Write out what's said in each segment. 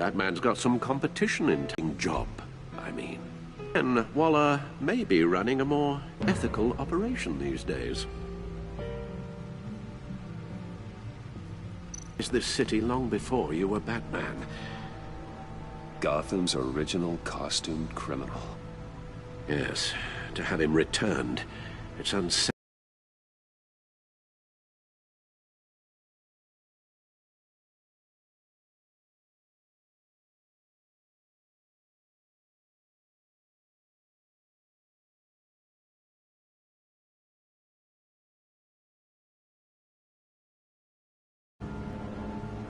Batman's got some competition in taking job, I mean. And Waller may be running a more ethical operation these days. Is this city long before you were Batman? Gotham's original costumed criminal. Yes, to have him returned, it's unsettling.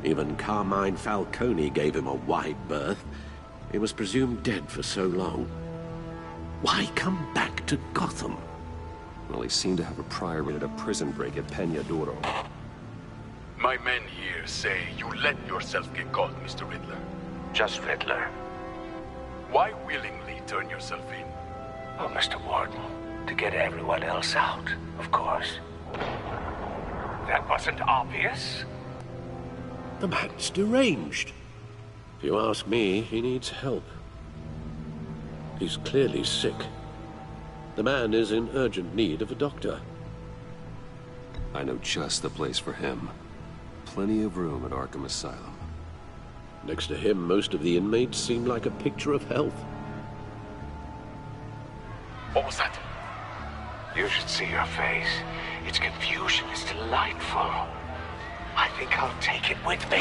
Even Carmine Falcone gave him a wide berth. He was presumed dead for so long. Why come back to Gotham? Well, he seemed to have a prior at a prison break at Peñaduro. My men here say you let yourself get caught, Mr. Riddler. Just Riddler. Why willingly turn yourself in? Oh, Mr. Warden, to get everyone else out, of course. That wasn't obvious. The man's deranged. If you ask me, he needs help. He's clearly sick. The man is in urgent need of a doctor. I know just the place for him. Plenty of room at Arkham Asylum. Next to him, most of the inmates seem like a picture of health. What was that? You should see your face. Its confusion is delightful. I think I'll take it with me.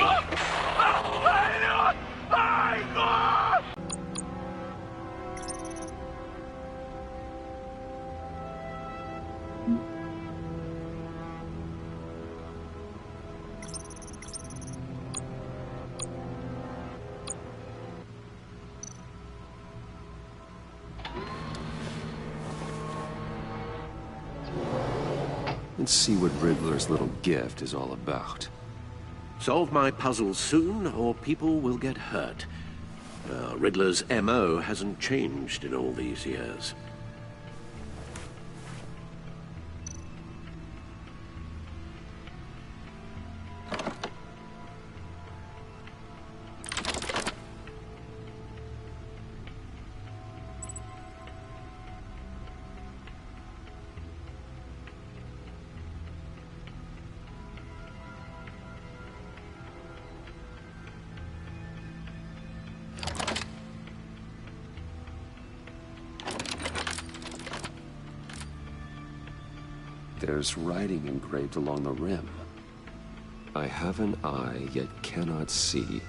Let's see what Riddler's little gift is all about. Solve my puzzles soon, or people will get hurt. Riddler's MO hasn't changed in all these years. There's writing engraved along the rim. I have an eye, yet cannot see.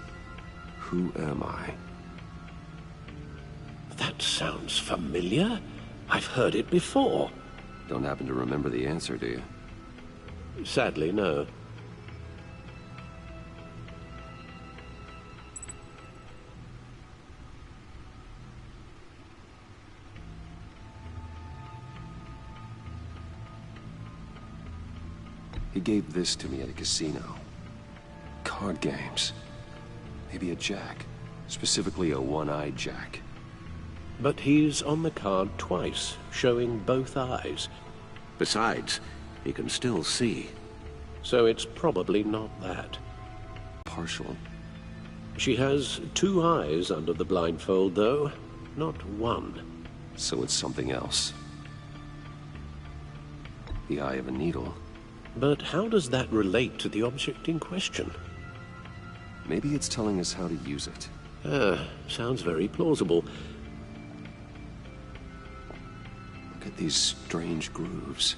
Who am I? That sounds familiar. I've heard it before. Don't happen to remember the answer, do you? Sadly, no. He gave this to me at a casino. Card games. Maybe a jack. Specifically a one-eyed jack. But he's on the card twice, showing both eyes. Besides, he can still see. So it's probably not that. Partial. She has two eyes under the blindfold, though, not one. So it's something else. The eye of a needle. But how does that relate to the object in question? Maybe it's telling us how to use it. Sounds very plausible. Look at these strange grooves.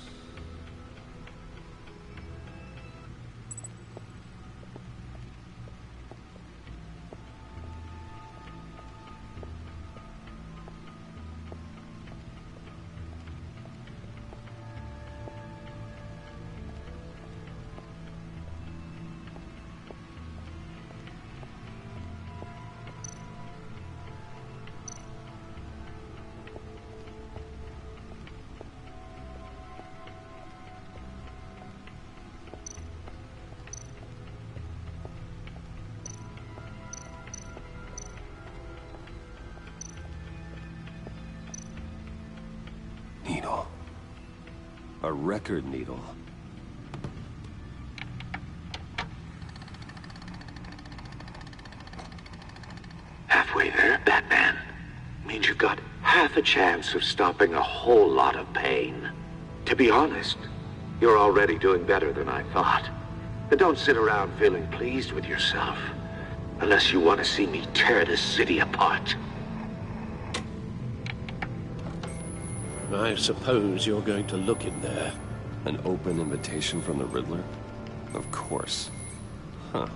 Needle. A record needle. halfway there, Batman. Means you've got half a chance of stopping a whole lot of pain. To be honest, you're already doing better than I thought. And don't sit around feeling pleased with yourself. Unless you want to see me tear this city apart. I suppose you're going to look in there. An open invitation from the Riddler? Of course. Huh.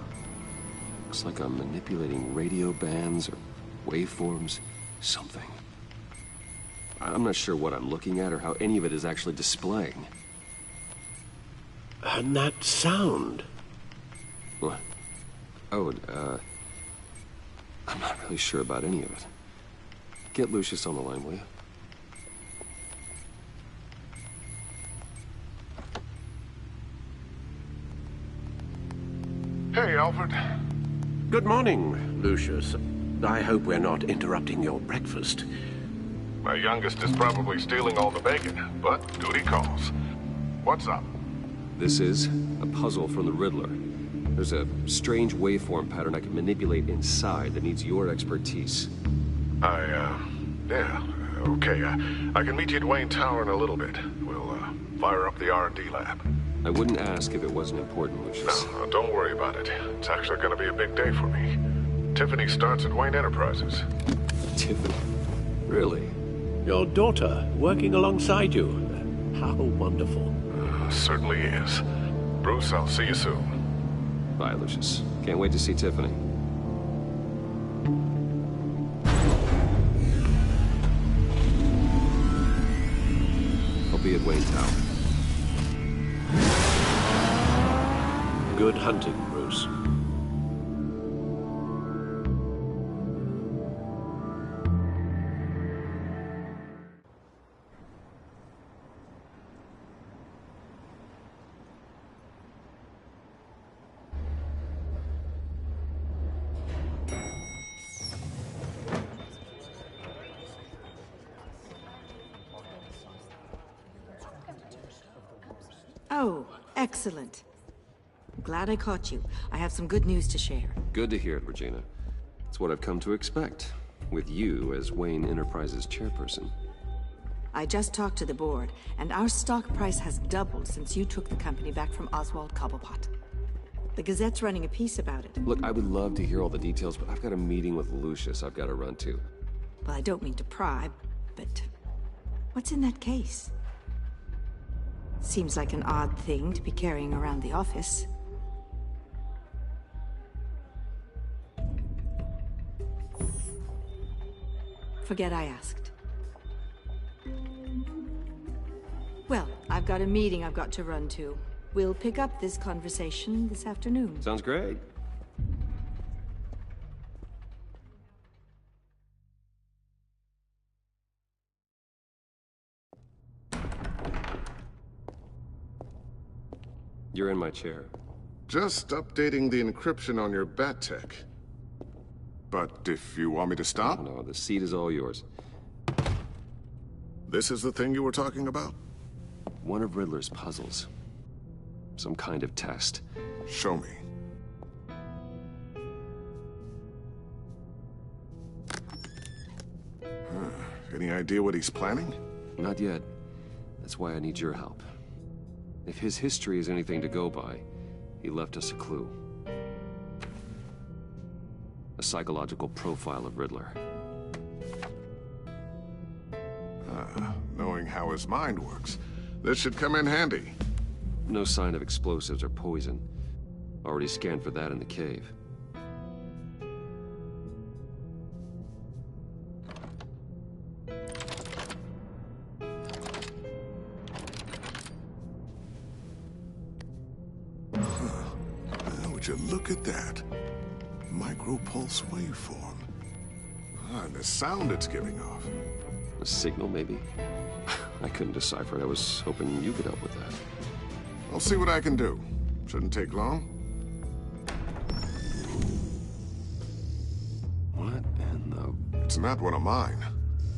Looks like I'm manipulating radio bands or waveforms. Something. I'm not sure what I'm looking at or how any of it is actually displaying. And that sound. What? Oh, I'm not really sure about any of it. Get Lucius on the line, will you? Hey, Alfred. Good morning, Lucius. I hope we're not interrupting your breakfast. My youngest is probably stealing all the bacon, but duty calls. What's up? This is a puzzle from the Riddler. There's a strange waveform pattern I can manipulate inside that needs your expertise. Yeah, okay. I can meet you at Wayne Tower in a little bit. We'll, fire up the R&D lab. I wouldn't ask if it wasn't important, Lucius. No, don't worry about it. It's actually gonna be a big day for me. Tiffany starts at Wayne Enterprises. Tiffany? Really? Your daughter working alongside you. How wonderful. Certainly is. Bruce, I'll see you soon. Bye, Lucius. Can't wait to see Tiffany. I'll be at Wayne Tower. Good hunting, Bruce. Oh, excellent. Glad I caught you. I have some good news to share. Good to hear it, Regina. It's what I've come to expect, with you as Wayne Enterprises chairperson. I just talked to the board, and our stock price has doubled since you took the company back from Oswald Cobblepot. The Gazette's running a piece about it. Look, I would love to hear all the details, but I've got a meeting with Lucius I've got to run to. Well, I don't mean to pry, but what's in that case? Seems like an odd thing to be carrying around the office. Forget I asked. Well, I've got a meeting I've got to run to. We'll pick up this conversation this afternoon. Sounds great. You're in my chair. Just updating the encryption on your bat tech. But if you want me to stop? No, the seat is all yours. This is the thing you were talking about? One of Riddler's puzzles. Some kind of test. Show me. Any idea what he's planning? Not yet. That's why I need your help. If his history is anything to go by, he left us a clue. A psychological profile of Riddler. Knowing how his mind works, this should come in handy. No sign of explosives or poison. Already scanned for that in the cave. Would you look at that? Micropulse waveform. And the sound it's giving off. A signal, maybe? I couldn't decipher it. I was hoping you could help with that. I'll see what I can do. Shouldn't take long. What in the... It's not one of mine.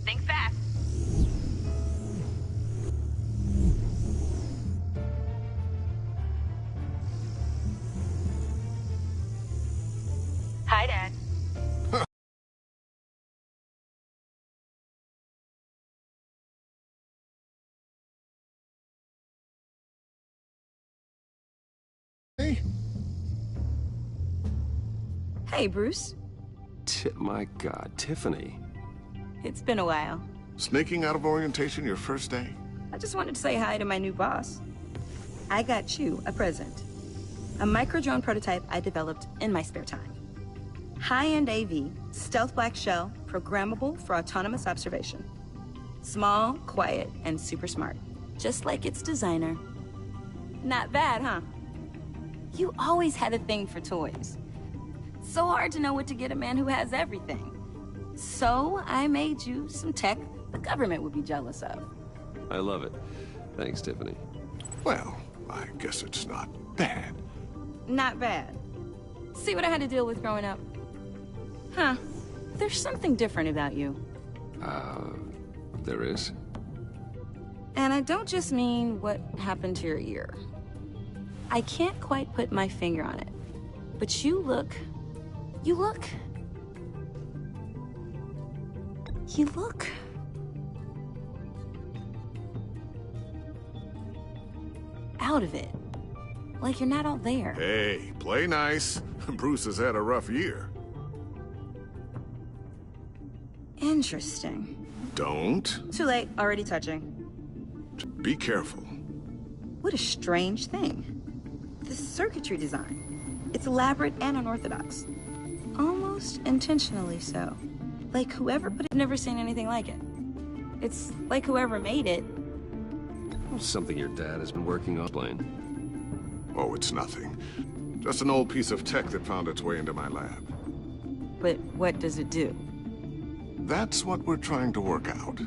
Think fast. Hi, Dad. Hey, Bruce. My God, Tiffany. It's been a while. Sneaking out of orientation your first day? I just wanted to say hi to my new boss. I got you a present. A micro-drone prototype I developed in my spare time. High-end AV, stealth black shell, programmable for autonomous observation. Small, quiet, and super smart. Just like its designer. Not bad, huh? You always had a thing for toys. So hard to know what to get a man who has everything. So I made you some tech the government would be jealous of. I love it. Thanks, Tiffany. Well, I guess it's not bad. Not bad. See what I had to deal with growing up? Huh. There's something different about you. There is? And I don't just mean what happened to your ear. I can't quite put my finger on it. But you look out of it. Like you're not all there. Hey, play nice. Bruce has had a rough year. Interesting. Don't. Too late, already touching. Be careful. What a strange thing. The circuitry design. It's elaborate and unorthodox. Almost intentionally so. Like whoever put it, I've never seen anything like it. It's like whoever made it. Something your dad has been working on. Oh, it's nothing. Just an old piece of tech that found its way into my lab. But what does it do? That's what we're trying to work out.